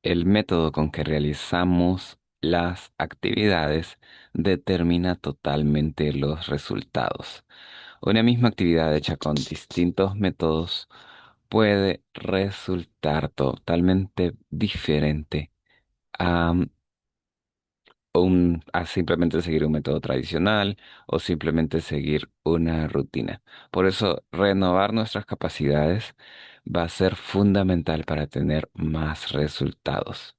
El método con que realizamos las actividades determina totalmente los resultados. Una misma actividad hecha con distintos métodos puede resultar totalmente diferente a simplemente seguir un método tradicional o simplemente seguir una rutina. Por eso, renovar nuestras capacidades va a ser fundamental para tener más resultados.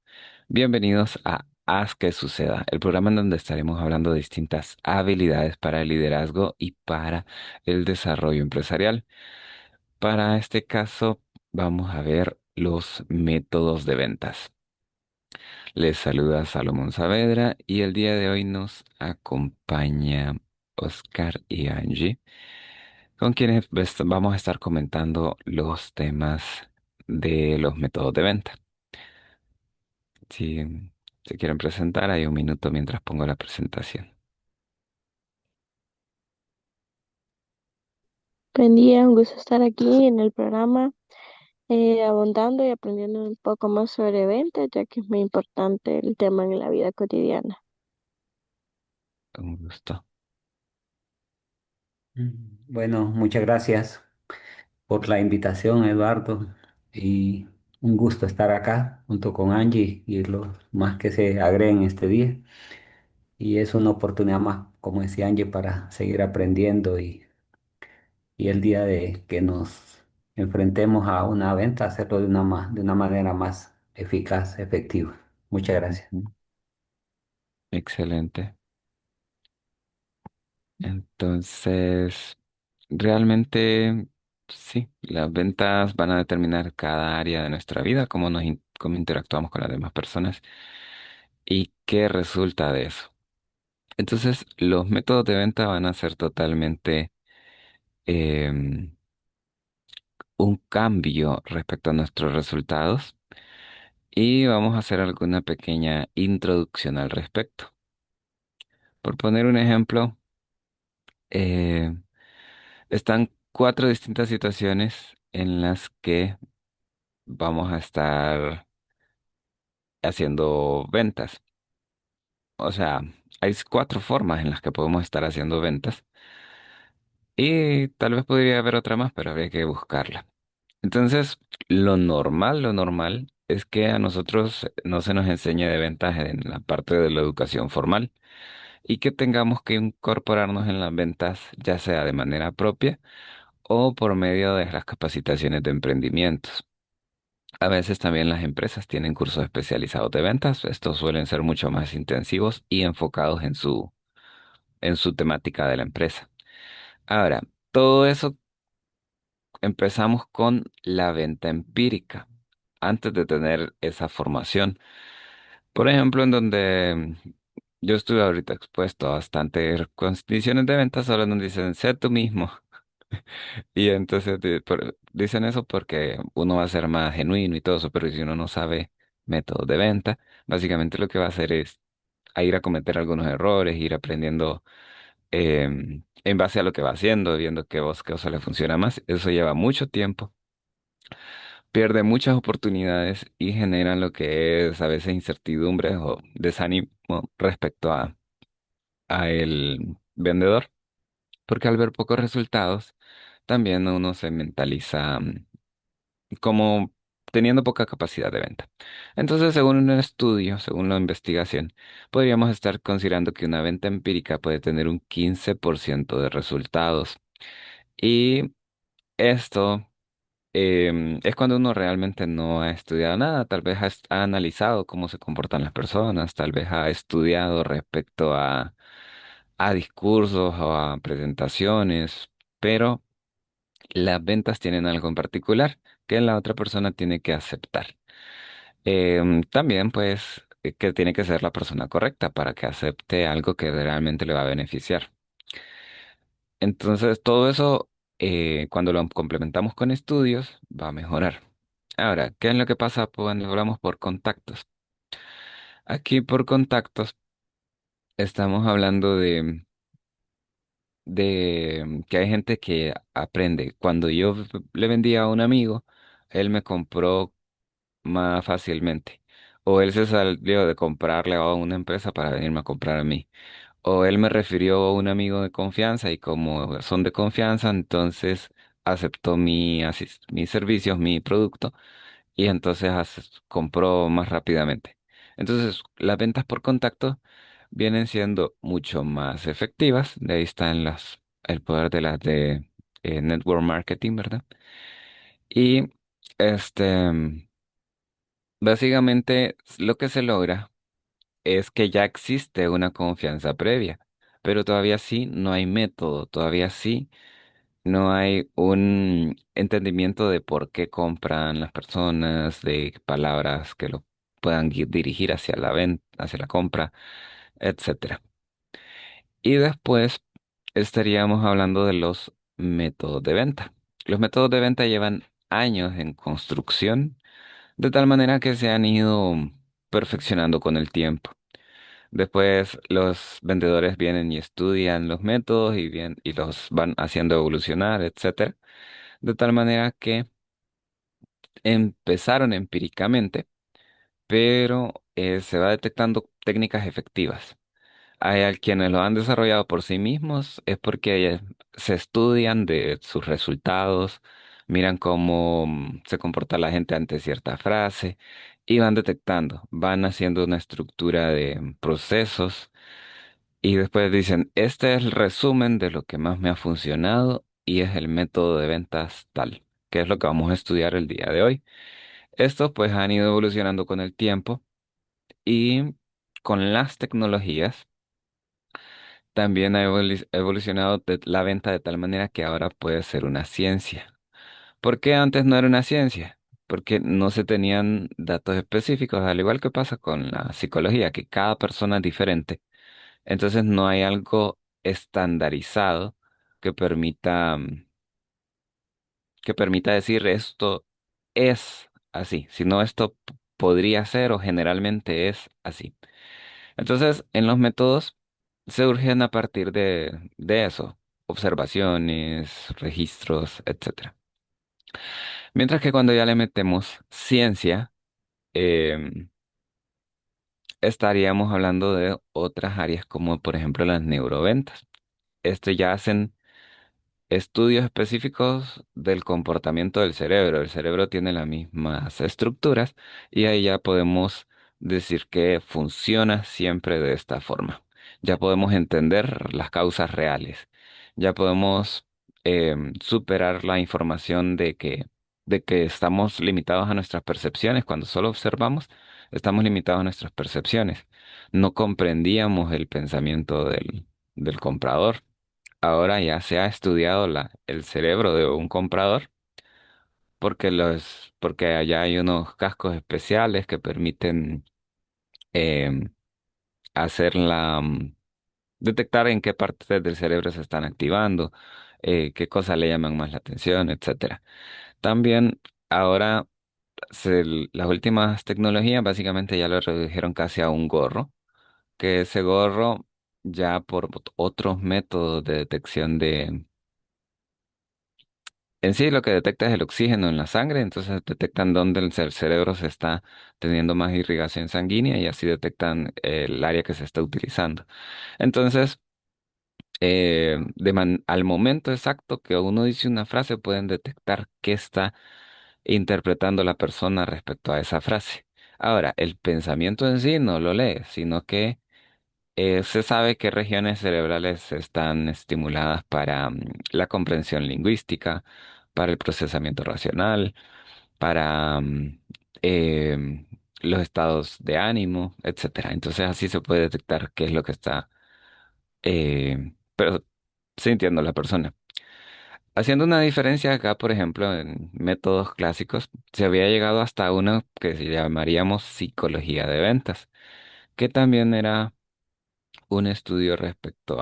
Bienvenidos a Haz que suceda, el programa en donde estaremos hablando de distintas habilidades para el liderazgo y para el desarrollo empresarial. Para este caso, vamos a ver los métodos de ventas. Les saluda Salomón Saavedra y el día de hoy nos acompaña Oscar y Angie, con quienes vamos a estar comentando los temas de los métodos de venta. Si se quieren presentar, hay un minuto mientras pongo la presentación. Buen día, un gusto estar aquí en el programa, abundando y aprendiendo un poco más sobre ventas, ya que es muy importante el tema en la vida cotidiana. Un gusto. Bueno, muchas gracias por la invitación, Eduardo, y un gusto estar acá junto con Angie y los más que se agreguen este día. Y es una oportunidad más, como decía Angie, para seguir aprendiendo y el día de que nos enfrentemos a una venta, hacerlo de una manera más eficaz, efectiva. Muchas gracias. Ujú. Excelente. Entonces, realmente, sí, las ventas van a determinar cada área de nuestra vida, cómo interactuamos con las demás personas y qué resulta de eso. Entonces, los métodos de venta van a ser totalmente em, un cambio respecto a nuestros resultados y vamos a hacer alguna pequeña introducción al respecto. Por poner un ejemplo, eh, están cuatro distintas situaciones en las que vamos a estar haciendo ventas. O sea, hay cuatro formas en las que podemos estar haciendo ventas y tal vez podría haber otra más, pero habría que buscarla. Entonces, lo normal es que a nosotros no se nos enseñe de ventas en la parte de la educación formal y que tengamos que incorporarnos en las ventas ya sea de manera propia o por medio de las capacitaciones de emprendimientos. A veces también las empresas tienen cursos especializados de ventas. Estos suelen ser mucho más intensivos y enfocados en su temática de la empresa. Ahora, todo eso empezamos con la venta empírica, antes de tener esa formación. Por ejemplo, en donde yo estuve ahorita expuesto a bastantes condiciones de venta, solo nos dicen, sé tú mismo. Y entonces dicen eso porque uno va a ser más genuino y todo eso, pero si uno no sabe métodos de venta, básicamente lo que va a hacer es a ir a cometer algunos errores, ir aprendiendo en base a lo que va haciendo, viendo qué cosa le funciona más. Eso lleva mucho tiempo, pierde muchas oportunidades y genera lo que es a veces incertidumbre o desánimo respecto a el vendedor, porque al ver pocos resultados, también uno se mentaliza como teniendo poca capacidad de venta. Entonces, según un estudio, según la investigación, podríamos estar considerando que una venta empírica puede tener un 15% de resultados. Y esto es cuando uno realmente no ha estudiado nada, tal vez ha analizado cómo se comportan las personas, tal vez ha estudiado respecto a discursos o a presentaciones, pero las ventas tienen algo en particular que la otra persona tiene que aceptar. También, pues, que tiene que ser la persona correcta para que acepte algo que realmente le va a beneficiar. Entonces, todo eso, cuando lo complementamos con estudios, va a mejorar. Ahora, ¿qué es lo que pasa cuando hablamos por contactos? Aquí por contactos estamos hablando de que hay gente que aprende. Cuando yo le vendía a un amigo, él me compró más fácilmente. O él se salió de comprarle a una empresa para venirme a comprar a mí. O él me refirió a un amigo de confianza y como son de confianza, entonces aceptó mis servicios, mi producto y entonces compró más rápidamente. Entonces, las ventas por contacto vienen siendo mucho más efectivas. De ahí están el poder de las de network marketing, ¿verdad? Y este, básicamente lo que se logra es que ya existe una confianza previa, pero todavía sí no hay método, todavía sí no hay un entendimiento de por qué compran las personas, de palabras que lo puedan dirigir hacia la venta, hacia la compra, etcétera. Y después estaríamos hablando de los métodos de venta. Los métodos de venta llevan años en construcción, de tal manera que se han ido perfeccionando con el tiempo. Después los vendedores vienen y estudian los métodos y los van haciendo evolucionar, etcétera. De tal manera que empezaron empíricamente, pero se va detectando técnicas efectivas. Hay quienes lo han desarrollado por sí mismos, es porque se estudian de sus resultados, miran cómo se comporta la gente ante cierta frase y van detectando, van haciendo una estructura de procesos y después dicen, este es el resumen de lo que más me ha funcionado y es el método de ventas tal, que es lo que vamos a estudiar el día de hoy. Estos pues han ido evolucionando con el tiempo y con las tecnologías también ha evolucionado la venta de tal manera que ahora puede ser una ciencia. ¿Por qué antes no era una ciencia? Porque no se tenían datos específicos, al igual que pasa con la psicología, que cada persona es diferente. Entonces no hay algo estandarizado que permita decir esto es así, sino esto podría ser o generalmente es así. Entonces, en los métodos se urgen a partir de eso, observaciones, registros, etcétera. Mientras que cuando ya le metemos ciencia, em, estaríamos hablando de otras áreas como por ejemplo las neuroventas. Esto ya hacen estudios específicos del comportamiento del cerebro. El cerebro tiene las mismas estructuras y ahí ya podemos decir que funciona siempre de esta forma. Ya podemos entender las causas reales. Ya podemos superar la información de que estamos limitados a nuestras percepciones. Cuando solo observamos, estamos limitados a nuestras percepciones. No comprendíamos el pensamiento del comprador. Ahora ya se ha estudiado el cerebro de un comprador porque allá hay unos cascos especiales que permiten em, hacer detectar en qué partes del cerebro se están activando, qué cosas le llaman más la atención, etcétera. También ahora las últimas tecnologías básicamente ya lo redujeron casi a un gorro, que ese gorro ya por otros métodos de detección en sí, lo que detecta es el oxígeno en la sangre, entonces detectan dónde el cerebro se está teniendo más irrigación sanguínea y así detectan el área que se está utilizando. Entonces, al momento exacto que uno dice una frase, pueden detectar qué está interpretando la persona respecto a esa frase. Ahora, el pensamiento en sí no lo lee, sino que se sabe qué regiones cerebrales están estimuladas para la comprensión lingüística, para el procesamiento racional, para los estados de ánimo, etcétera. Entonces así se puede detectar qué es lo que está pero sintiendo la persona. Haciendo una diferencia acá, por ejemplo, en métodos clásicos, se había llegado hasta uno que se llamaríamos psicología de ventas, que también era un estudio respecto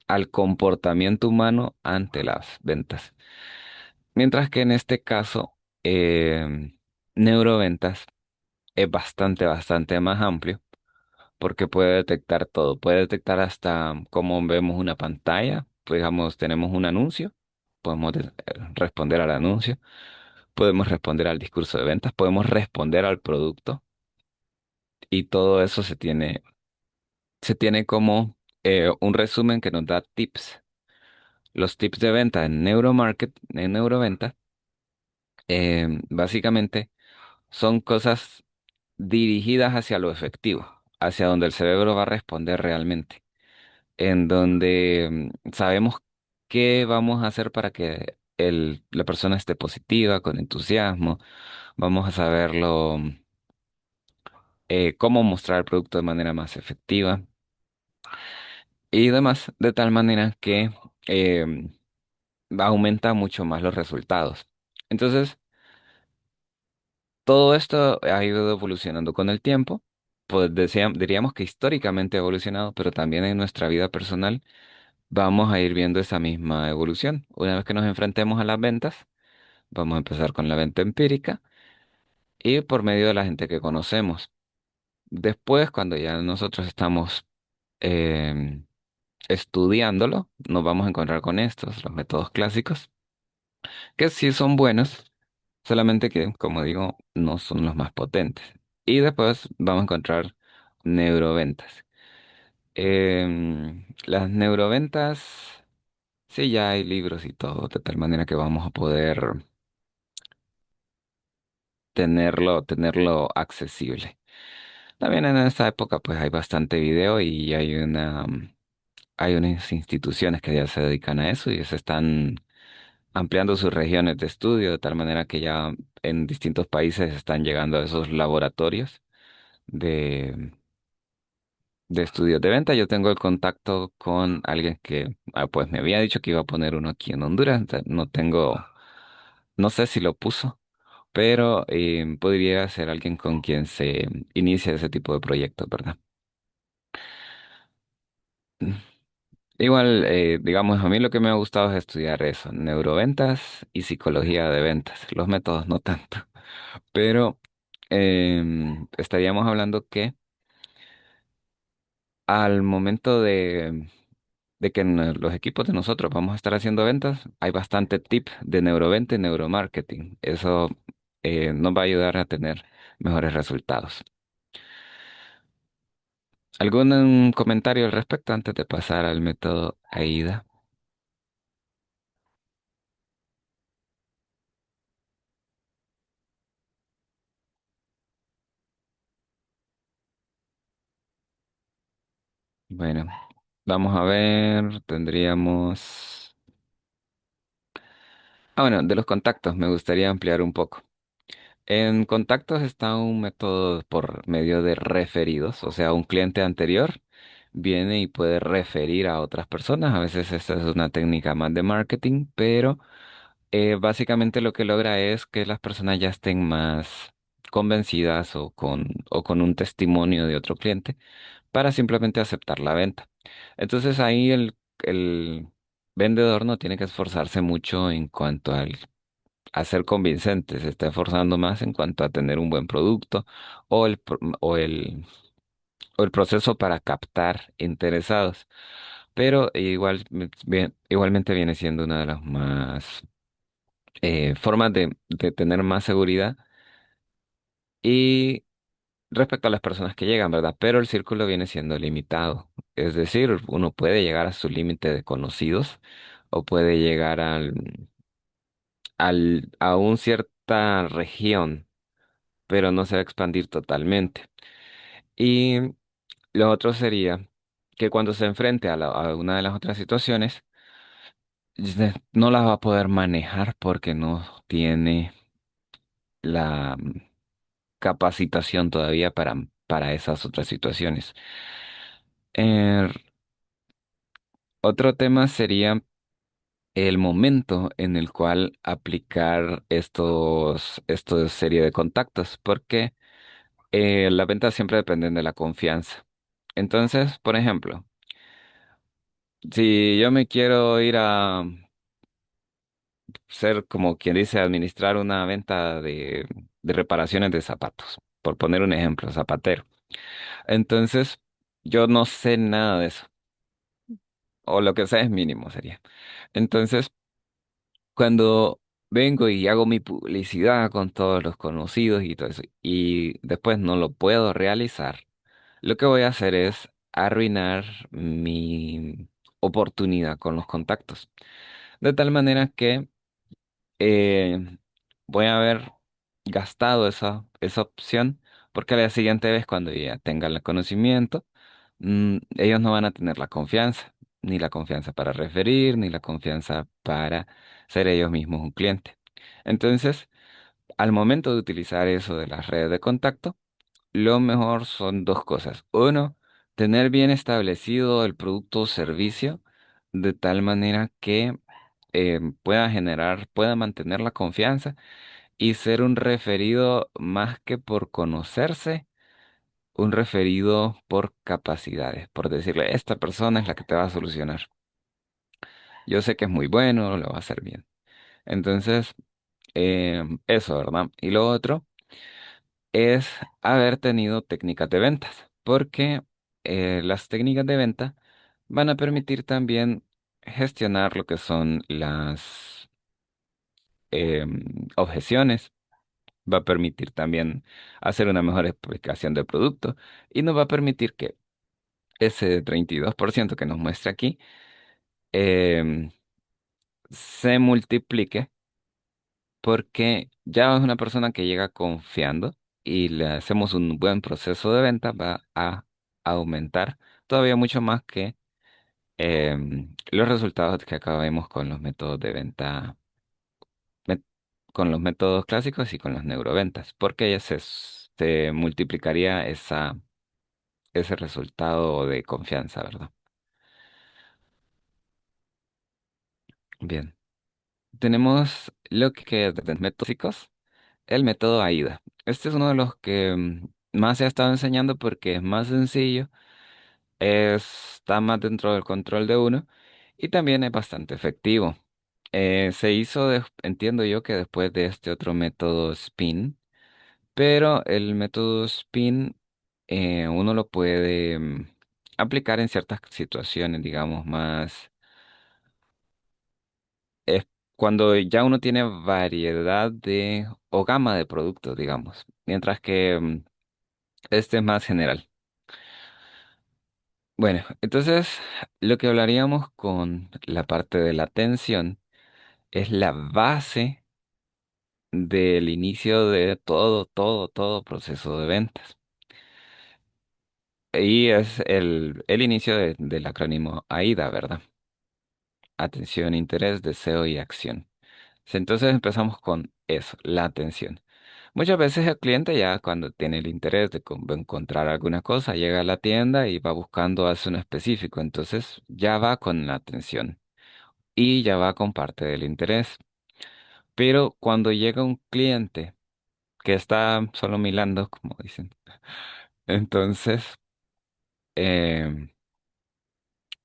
al comportamiento humano ante las ventas. Mientras que en este caso, neuroventas es bastante más amplio porque puede detectar todo. Puede detectar hasta cómo vemos una pantalla. Pues, digamos, tenemos un anuncio, podemos responder al anuncio, podemos responder al discurso de ventas, podemos responder al producto. y todo eso se tiene como un resumen que nos da tips. Los tips de venta en Neuromarket, en Neuroventa, básicamente son cosas dirigidas hacia lo efectivo, hacia donde el cerebro va a responder realmente, en donde sabemos qué vamos a hacer para que la persona esté positiva, con entusiasmo, vamos a saberlo, cómo mostrar el producto de manera más efectiva y demás, de tal manera que eh, aumenta mucho más los resultados. Entonces, todo esto ha ido evolucionando con el tiempo. Pues diríamos que históricamente ha evolucionado, pero también en nuestra vida personal vamos a ir viendo esa misma evolución. Una vez que nos enfrentemos a las ventas, vamos a empezar con la venta empírica y por medio de la gente que conocemos. Después, cuando ya nosotros estamos em, estudiándolo, nos vamos a encontrar con estos, los métodos clásicos, que sí son buenos, solamente que, como digo, no son los más potentes. Y después vamos a encontrar neuroventas. Las neuroventas, sí, ya hay libros y todo, de tal manera que vamos a poder tenerlo accesible. También en esta época, pues hay bastante video y hay unas instituciones que ya se dedican a eso y se están ampliando sus regiones de estudio de tal manera que ya en distintos países están llegando a esos laboratorios de, de estudios de venta. Yo tengo el contacto con alguien que, pues me había dicho que iba a poner uno aquí en Honduras. No tengo, no sé si lo puso, pero podría ser alguien con quien se inicie ese tipo de proyectos, ¿verdad? Mm. Igual, digamos, a mí lo que me ha gustado es estudiar eso, neuroventas y psicología de ventas. Los métodos no tanto. Pero estaríamos hablando que al momento de que los equipos de nosotros vamos a estar haciendo ventas, hay bastante tip de neuroventa y neuromarketing. Eso nos va a ayudar a tener mejores resultados. ¿Algún comentario al respecto antes de pasar al método AIDA? Bueno, vamos a ver, tendríamos... Ah, bueno, de los contactos me gustaría ampliar un poco. En contactos está un método por medio de referidos, o sea, un cliente anterior viene y puede referir a otras personas. A veces esta es una técnica más de marketing, pero básicamente lo que logra es que las personas ya estén más convencidas o con un testimonio de otro cliente para simplemente aceptar la venta. Entonces ahí el vendedor no tiene que esforzarse mucho en cuanto a ser convincente, se está esforzando más en cuanto a tener un buen producto o el proceso para captar interesados. Pero igualmente viene siendo una de las más formas de tener más seguridad y respecto a las personas que llegan, ¿verdad? Pero el círculo viene siendo limitado. Es decir, uno puede llegar a su límite de conocidos o puede llegar a una cierta región, pero no se va a expandir totalmente. Y lo otro sería que cuando se enfrente a una de las otras situaciones, no las va a poder manejar porque no tiene la capacitación todavía para esas otras situaciones. Eh, Otro tema sería el momento en el cual aplicar estos serie de contactos, porque las ventas siempre dependen de la confianza. Entonces, por ejemplo, si yo me quiero ir a ser como quien dice, administrar una venta de reparaciones de zapatos, por poner un ejemplo, zapatero. Entonces, yo no sé nada de eso, o lo que sea es mínimo sería. Entonces, cuando vengo y hago mi publicidad con todos los conocidos y todo eso, y después no lo puedo realizar, lo que voy a hacer es arruinar mi oportunidad con los contactos. De tal manera que eh, voy a haber gastado esa opción, porque a la siguiente vez, cuando ya tengan el conocimiento, ellos no van a tener la confianza, ni la confianza para referir, ni la confianza para ser ellos mismos un cliente. Entonces, al momento de utilizar eso de las redes de contacto, lo mejor son dos cosas. Uno, tener bien establecido el producto o servicio de tal manera que pueda mantener la confianza y ser un referido más que por conocerse, un referido por capacidades, por decirle, esta persona es la que te va a solucionar. Yo sé que es muy bueno, lo va a hacer bien. Entonces, eso, ¿verdad? Y lo otro es haber tenido técnicas de ventas, porque las técnicas de venta van a permitir también gestionar lo que son las objeciones, va a permitir también hacer una mejor explicación del producto y nos va a permitir que ese 32% que nos muestra aquí em, se multiplique porque ya es una persona que llega confiando y le hacemos un buen proceso de venta, va a aumentar todavía mucho más que los resultados que acabamos con los métodos de venta, met- con los métodos clásicos y con las neuroventas, porque ya se multiplicaría ese resultado de confianza, ¿verdad? Bien, tenemos lo que es de métodos clásicos, el método AIDA. Este es uno de los que más se ha estado enseñando porque es más sencillo, está más dentro del control de uno y también es bastante efectivo. Se hizo, entiendo yo, que después de este otro método SPIN, pero el método SPIN uno lo puede aplicar en ciertas situaciones, digamos, más es cuando ya uno tiene variedad de o gama de productos, digamos, mientras que este es más general. Bueno, entonces lo que hablaríamos con la parte de la atención es la base del inicio de todo proceso de ventas. Y es el inicio del acrónimo AIDA, ¿verdad? Atención, interés, deseo y acción. Entonces empezamos con eso, la atención. Muchas veces el cliente ya cuando tiene el interés de encontrar alguna cosa, llega a la tienda y va buscando eso en específico. Entonces ya va con la atención y ya va con parte del interés. Pero cuando llega un cliente que está solo milando, como dicen, entonces em,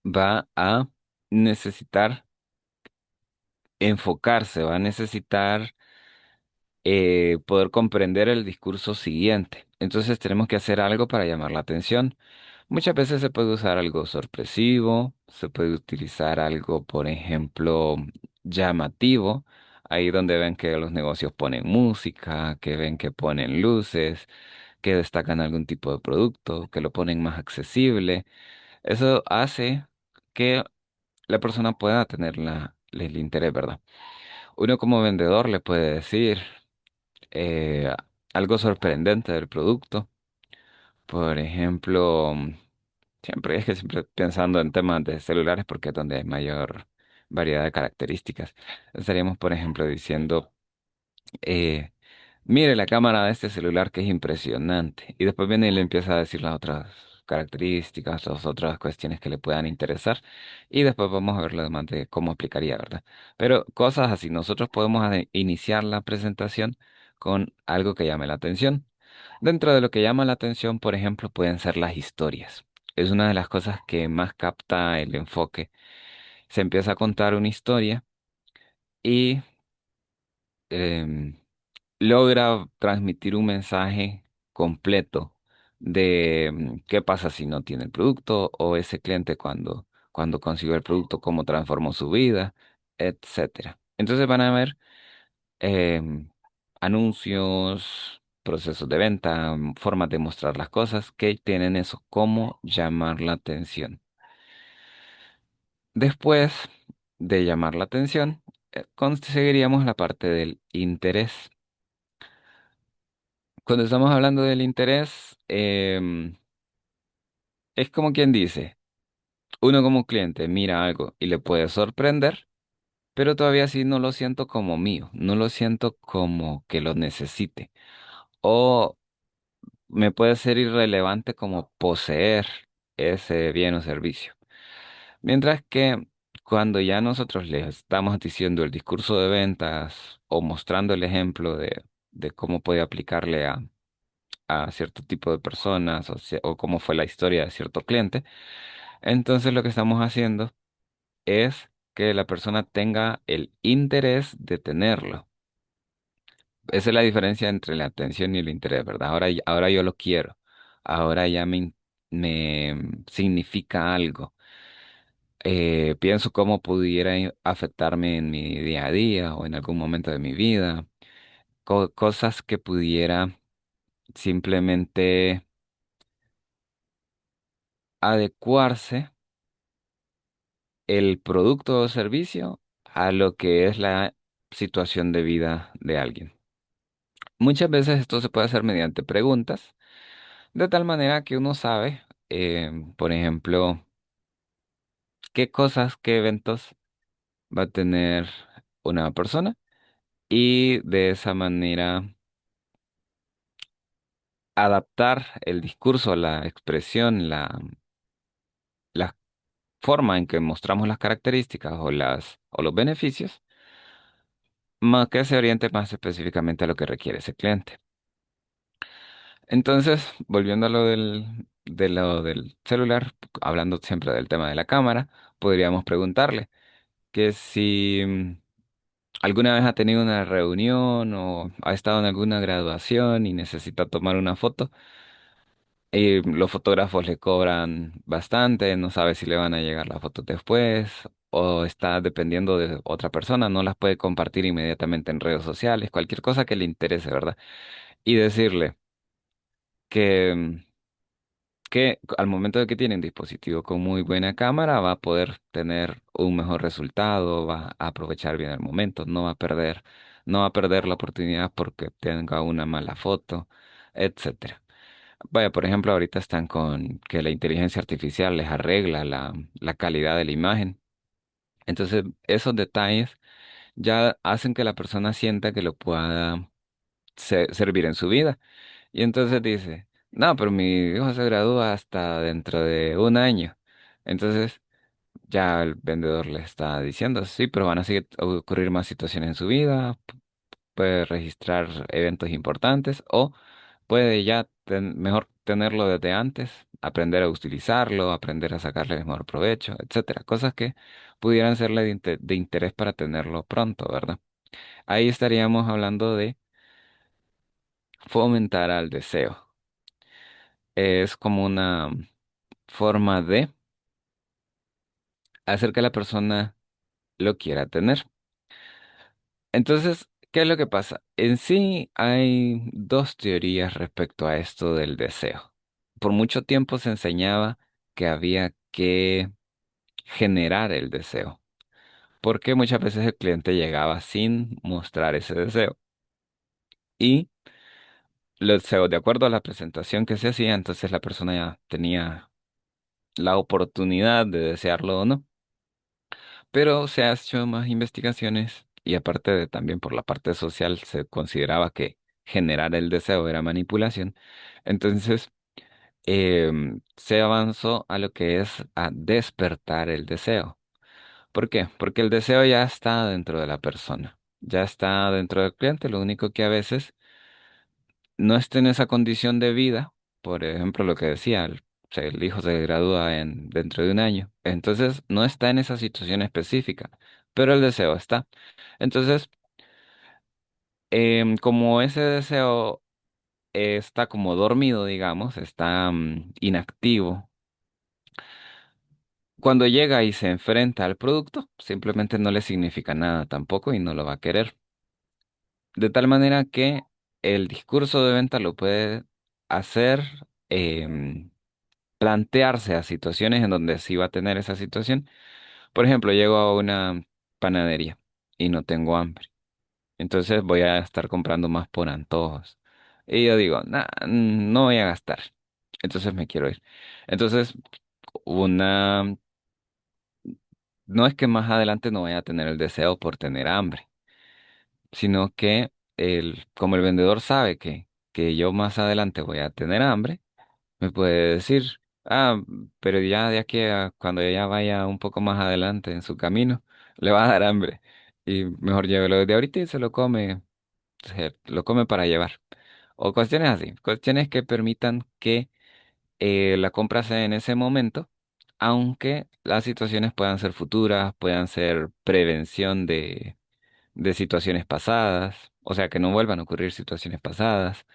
va a necesitar enfocarse, va a necesitar poder comprender el discurso siguiente. Entonces tenemos que hacer algo para llamar la atención. Muchas veces se puede usar algo sorpresivo, se puede utilizar algo, por ejemplo, llamativo, ahí donde ven que los negocios ponen música, que ven que ponen luces, que destacan algún tipo de producto, que lo ponen más accesible. Eso hace que la persona pueda tener el interés, ¿verdad? Uno como vendedor le puede decir eh, algo sorprendente del producto. Por ejemplo, siempre pensando en temas de celulares porque es donde hay mayor variedad de características. Estaríamos, por ejemplo, diciendo, eh, mire la cámara de este celular que es impresionante. Y después viene y le empieza a decir las otras características, las otras cuestiones que le puedan interesar. Y después vamos a ver lo demás de cómo aplicaría, ¿verdad? Pero cosas así, nosotros podemos iniciar la presentación con algo que llame la atención. Dentro de lo que llama la atención, por ejemplo, pueden ser las historias. Es una de las cosas que más capta el enfoque. Se empieza a contar una historia y em, logra transmitir un mensaje completo de qué pasa si no tiene el producto o ese cliente cuando consiguió el producto, cómo transformó su vida, etcétera. Entonces van a ver em, anuncios, procesos de venta, formas de mostrar las cosas que tienen eso como llamar la atención. Después de llamar la atención, conseguiríamos la parte del interés. Cuando estamos hablando del interés, es como quien dice, uno como cliente mira algo y le puede sorprender, pero todavía sí no lo siento como mío, no lo siento como que lo necesite. O me puede ser irrelevante como poseer ese bien o servicio. Mientras que cuando ya nosotros le estamos diciendo el discurso de ventas o mostrando el ejemplo de cómo puede aplicarle a cierto tipo de personas o cómo fue la historia de cierto cliente, entonces lo que estamos haciendo es que la persona tenga el interés de tenerlo. Esa es la diferencia entre la atención y el interés, ¿verdad? Ahora yo lo quiero. Ahora ya me significa algo. Pienso cómo pudiera afectarme en mi día a día o en algún momento de mi vida. Cosas que pudiera simplemente adecuarse el producto o servicio a lo que es la situación de vida de alguien. Muchas veces esto se puede hacer mediante preguntas, de tal manera que uno sabe, por ejemplo, qué cosas, qué eventos va a tener una persona y de esa manera adaptar el discurso, la expresión, la forma en que mostramos las características o los beneficios, más que se oriente más específicamente a lo que requiere ese cliente. Entonces, volviendo a lo del celular, hablando siempre del tema de la cámara, podríamos preguntarle que si alguna vez ha tenido una reunión o ha estado en alguna graduación y necesita tomar una foto, y los fotógrafos le cobran bastante, no sabe si le van a llegar las fotos después o está dependiendo de otra persona, no las puede compartir inmediatamente en redes sociales, cualquier cosa que le interese, ¿verdad? Y decirle que que al momento de que tiene un dispositivo con muy buena cámara va a poder tener un mejor resultado, va a aprovechar bien el momento, no va a perder la oportunidad porque tenga una mala foto, etcétera. Vaya, por ejemplo, ahorita están con que la inteligencia artificial les arregla la calidad de la imagen. Entonces, esos detalles ya hacen que la persona sienta que lo pueda servir en su vida. Y entonces dice, no, pero mi hijo se gradúa hasta dentro de un año. Entonces ya el vendedor le está diciendo, sí, pero van a seguir a ocurrir más situaciones en su vida, puede registrar eventos importantes o puede ya mejor tenerlo desde antes, aprender a utilizarlo, aprender a sacarle el mejor provecho, etcétera. Cosas que pudieran serle de interés para tenerlo pronto, ¿verdad? Ahí estaríamos hablando de fomentar al deseo. Es como una forma de hacer que la persona lo quiera tener. Entonces, ¿qué es lo que pasa? En sí hay dos teorías respecto a esto del deseo. Por mucho tiempo se enseñaba que había que generar el deseo, porque muchas veces el cliente llegaba sin mostrar ese deseo. Y los deseos, de acuerdo a la presentación que se hacía, entonces la persona ya tenía la oportunidad de desearlo o no. Pero se ha hecho más investigaciones y aparte de también por la parte social se consideraba que generar el deseo era manipulación. Entonces se avanzó a lo que es a despertar el deseo. ¿Por qué? Porque el deseo ya está dentro de la persona, ya está dentro del cliente, lo único que a veces no esté en esa condición de vida, por ejemplo, lo que decía, el hijo se gradúa dentro de un año, entonces no está en esa situación específica, pero el deseo está. Entonces, como ese deseo está como dormido, digamos, está inactivo, cuando llega y se enfrenta al producto, simplemente no le significa nada tampoco y no lo va a querer. de tal manera que el discurso de venta lo puede hacer em, plantearse a situaciones en donde sí va a tener esa situación. Por ejemplo, llego a una panadería y no tengo hambre. Entonces voy a estar comprando más por antojos. Y yo digo, "Nah, no voy a gastar. Entonces me quiero ir. Entonces, una, no es que más adelante no vaya a tener el deseo por tener hambre, sino que como el vendedor sabe que yo más adelante voy a tener hambre, me puede decir, ah, pero ya de aquí a cuando ella vaya un poco más adelante en su camino, le va a dar hambre. Y mejor llévelo desde ahorita y lo come para llevar. O cuestiones así, cuestiones que permitan que la compra sea en ese momento, aunque las situaciones puedan ser futuras, puedan ser prevención de situaciones pasadas, o sea, que no vuelvan a ocurrir situaciones pasadas,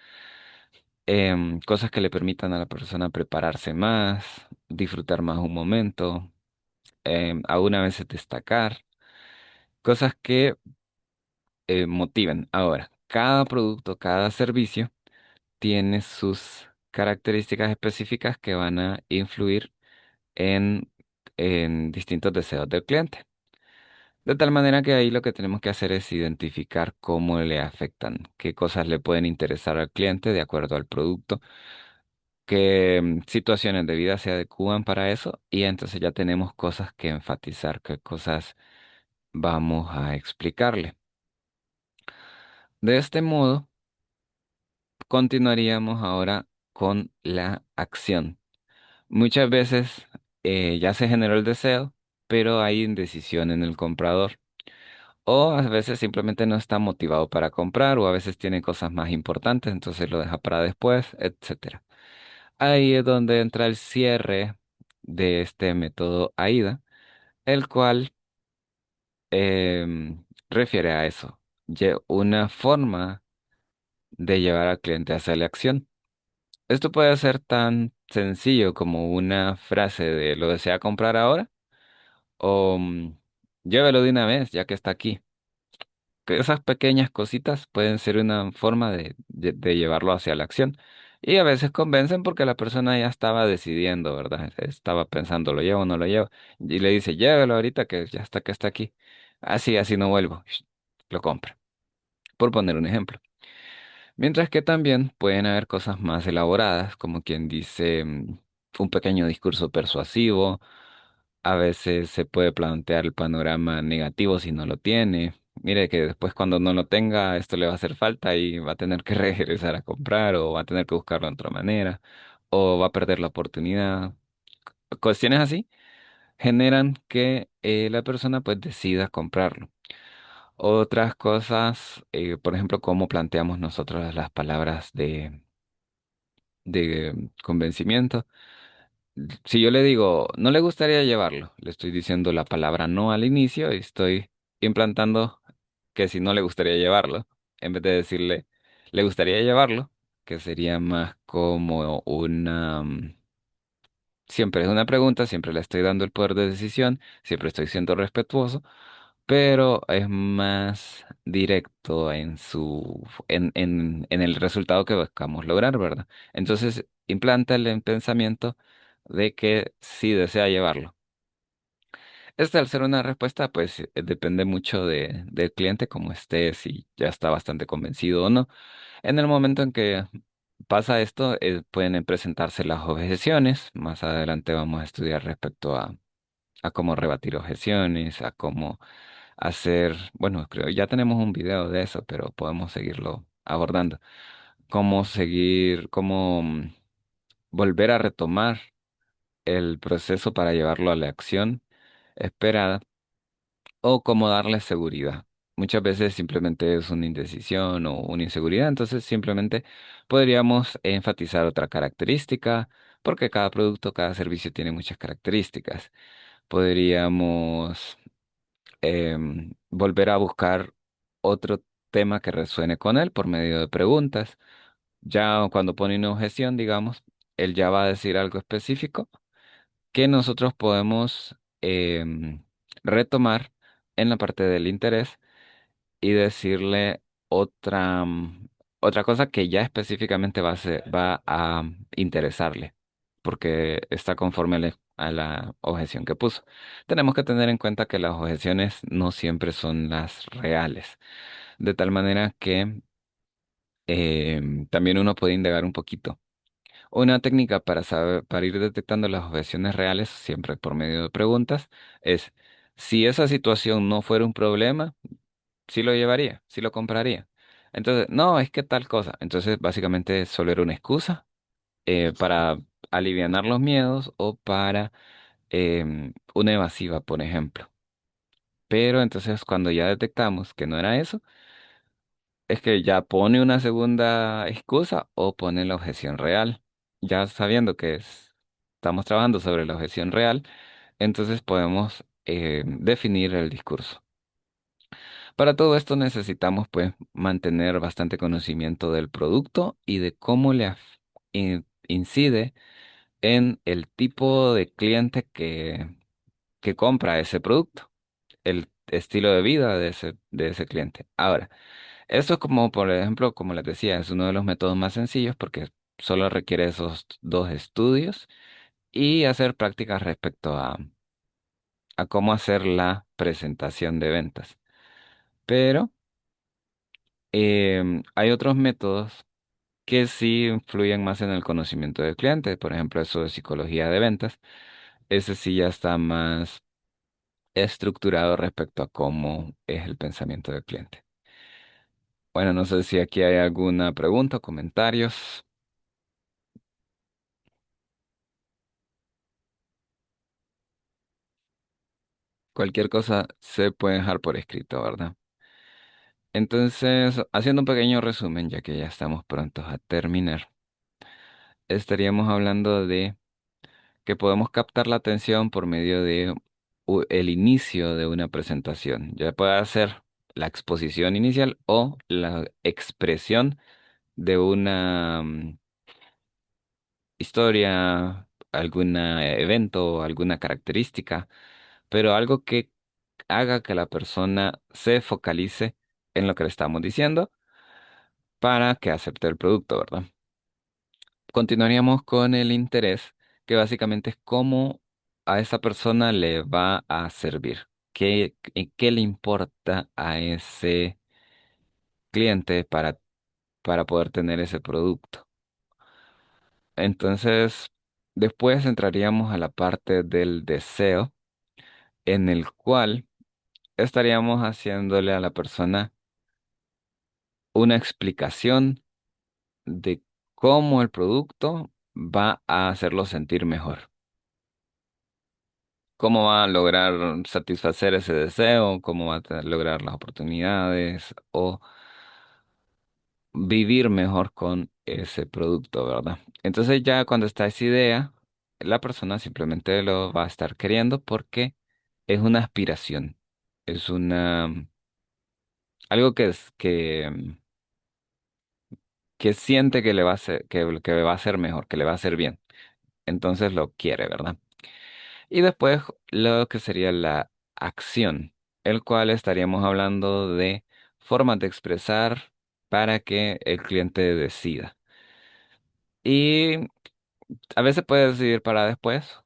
cosas que le permitan a la persona prepararse más, disfrutar más un momento, a una vez destacar, cosas que motiven. Ahora, cada producto, cada servicio tiene sus características específicas que van a influir en, en distintos deseos del cliente. De tal manera que ahí lo que tenemos que hacer es identificar cómo le afectan, qué cosas le pueden interesar al cliente de acuerdo al producto, qué situaciones de vida se adecúan para eso y entonces ya tenemos cosas que enfatizar, qué cosas vamos a explicarle. De este modo, continuaríamos ahora con la acción. Muchas veces ya se generó el deseo, pero hay indecisión en el comprador. O a veces simplemente no está motivado para comprar, o a veces tiene cosas más importantes, entonces lo deja para después, etcétera. Ahí es donde entra el cierre de este método AIDA, el cual refiere a eso, una forma de llevar al cliente hacia la acción. Esto puede ser tan sencillo como una frase de ¿lo desea comprar ahora? O llévelo de una vez, ya que está aquí. Que esas pequeñas cositas pueden ser una forma de llevarlo hacia la acción. Y a veces convencen porque la persona ya estaba decidiendo, ¿verdad? Estaba pensando, ¿lo llevo o no lo llevo? Y le dice, llévelo ahorita que está aquí. Así, así no vuelvo. Lo compra. Por poner un ejemplo. Mientras que también pueden haber cosas más elaboradas, como quien dice un pequeño discurso persuasivo. A veces se puede plantear el panorama negativo si no lo tiene. Mire que después cuando no lo tenga, esto le va a hacer falta y va a tener que regresar a comprar o va a tener que buscarlo de otra manera o va a perder la oportunidad. Cuestiones así generan que la persona pues decida comprarlo. Otras cosas, por ejemplo, cómo planteamos nosotros las palabras de convencimiento. Si yo le digo, no le gustaría llevarlo, le estoy diciendo la palabra no al inicio y estoy implantando que si no le gustaría llevarlo, en vez de decirle, le gustaría llevarlo, que sería más como siempre es una pregunta, siempre le estoy dando el poder de decisión, siempre estoy siendo respetuoso, pero es más directo en el resultado que buscamos lograr, ¿verdad? Entonces, implántale en pensamiento de que sí desea llevarlo. Esta, al ser una respuesta, pues depende mucho del cliente, como esté, si ya está bastante convencido o no. En el momento en que pasa esto, pueden presentarse las objeciones. Más adelante vamos a estudiar respecto a cómo rebatir objeciones, a cómo hacer, bueno, creo ya tenemos un video de eso, pero podemos seguirlo abordando. Cómo seguir, cómo volver a retomar el proceso para llevarlo a la acción esperada o cómo darle seguridad. Muchas veces simplemente es una indecisión o una inseguridad, entonces simplemente podríamos enfatizar otra característica, porque cada producto, cada servicio tiene muchas características. Podríamos volver a buscar otro tema que resuene con él por medio de preguntas. Ya cuando pone una objeción, digamos, él ya va a decir algo específico que nosotros podemos retomar en la parte del interés y decirle otra cosa que ya específicamente va a interesarle, porque está conforme a la objeción que puso. Tenemos que tener en cuenta que las objeciones no siempre son las reales, de tal manera que también uno puede indagar un poquito. Una técnica para saber, para ir detectando las objeciones reales, siempre por medio de preguntas, es si esa situación no fuera un problema, sí lo llevaría, sí lo compraría. Entonces, no, es que tal cosa. Entonces, básicamente solo era una excusa para alivianar los miedos o para una evasiva, por ejemplo. Pero entonces, cuando ya detectamos que no era eso, es que ya pone una segunda excusa o pone la objeción real. Ya sabiendo que estamos trabajando sobre la objeción real, entonces podemos definir el discurso. Para todo esto necesitamos pues mantener bastante conocimiento del producto y de cómo incide en el tipo de cliente que compra ese producto, el estilo de vida de ese cliente. Ahora, esto es como, por ejemplo, como les decía, es uno de los métodos más sencillos porque solo requiere esos dos estudios y hacer prácticas respecto a cómo hacer la presentación de ventas. Pero hay otros métodos que sí influyen más en el conocimiento del cliente. Por ejemplo, eso de psicología de ventas. Ese sí ya está más estructurado respecto a cómo es el pensamiento del cliente. Bueno, no sé si aquí hay alguna pregunta o comentarios. Cualquier cosa se puede dejar por escrito, ¿verdad? Entonces, haciendo un pequeño resumen, ya que ya estamos prontos a terminar, estaríamos hablando de que podemos captar la atención por medio de el inicio de una presentación. Ya puede ser la exposición inicial o la expresión de una historia, algún evento, alguna característica, pero algo que haga que la persona se focalice en lo que le estamos diciendo para que acepte el producto, ¿verdad? Continuaríamos con el interés, que básicamente es cómo a esa persona le va a servir, qué le importa a ese cliente para poder tener ese producto. Entonces, después entraríamos a la parte del deseo, en el cual estaríamos haciéndole a la persona una explicación de cómo el producto va a hacerlo sentir mejor. ¿Cómo va a lograr satisfacer ese deseo? ¿Cómo va a lograr las oportunidades? O vivir mejor con ese producto, ¿verdad? Entonces ya cuando está esa idea, la persona simplemente lo va a estar queriendo porque es una aspiración. Es algo que siente que le va a hacer, que va a hacer mejor, que le va a hacer bien. Entonces lo quiere, ¿verdad? Y después lo que sería la acción, el cual estaríamos hablando de formas de expresar para que el cliente decida. Y a veces puede decidir para después,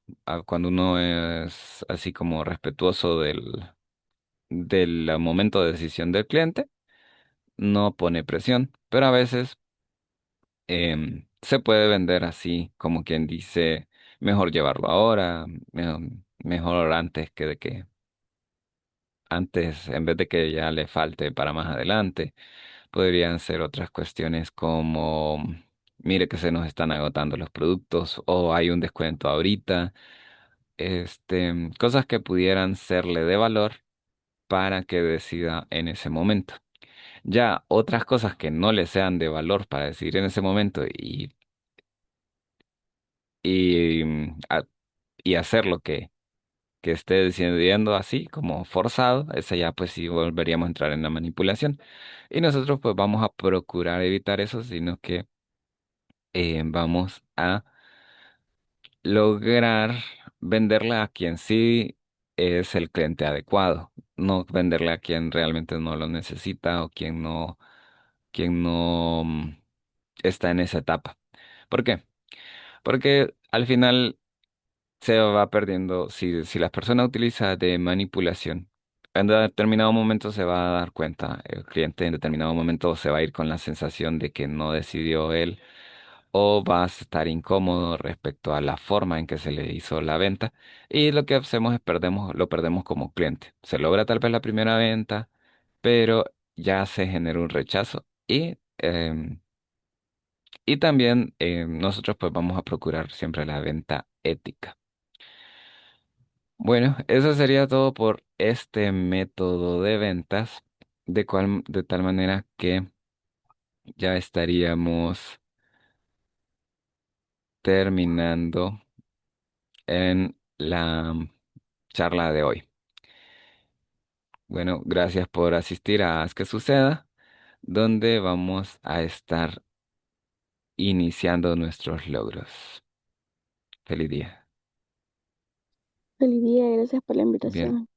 cuando uno es así como respetuoso del momento de decisión del cliente, no pone presión, pero a veces se puede vender así, como quien dice, mejor llevarlo ahora, mejor antes que de que antes, en vez de que ya le falte para más adelante, podrían ser otras cuestiones como, mire que se nos están agotando los productos o hay un descuento ahorita, cosas que pudieran serle de valor para que decida en ese momento. Ya otras cosas que no le sean de valor para decidir en ese momento y y hacer lo que esté decidiendo así como forzado, esa ya pues sí volveríamos a entrar en la manipulación. Y nosotros pues vamos a procurar evitar eso, sino que vamos a lograr venderla a quien sí es el cliente adecuado, no venderle a quien realmente no lo necesita o quien no. quien no está en esa etapa. ¿Por qué? Porque al final se va perdiendo, si la persona utiliza de manipulación, en determinado momento se va a dar cuenta, el cliente en determinado momento se va a ir con la sensación de que no decidió él o va a estar incómodo respecto a la forma en que se le hizo la venta y lo que hacemos es lo perdemos como cliente. Se logra tal vez la primera venta, pero ya se genera un rechazo y también nosotros pues vamos a procurar siempre la venta ética. Bueno, eso sería todo por este método de ventas, de tal manera que ya estaríamos terminando en la charla de hoy. Bueno, gracias por asistir a Haz que Suceda, donde vamos a estar iniciando nuestros logros. Feliz día. Feliz día, gracias por la Bien. invitación.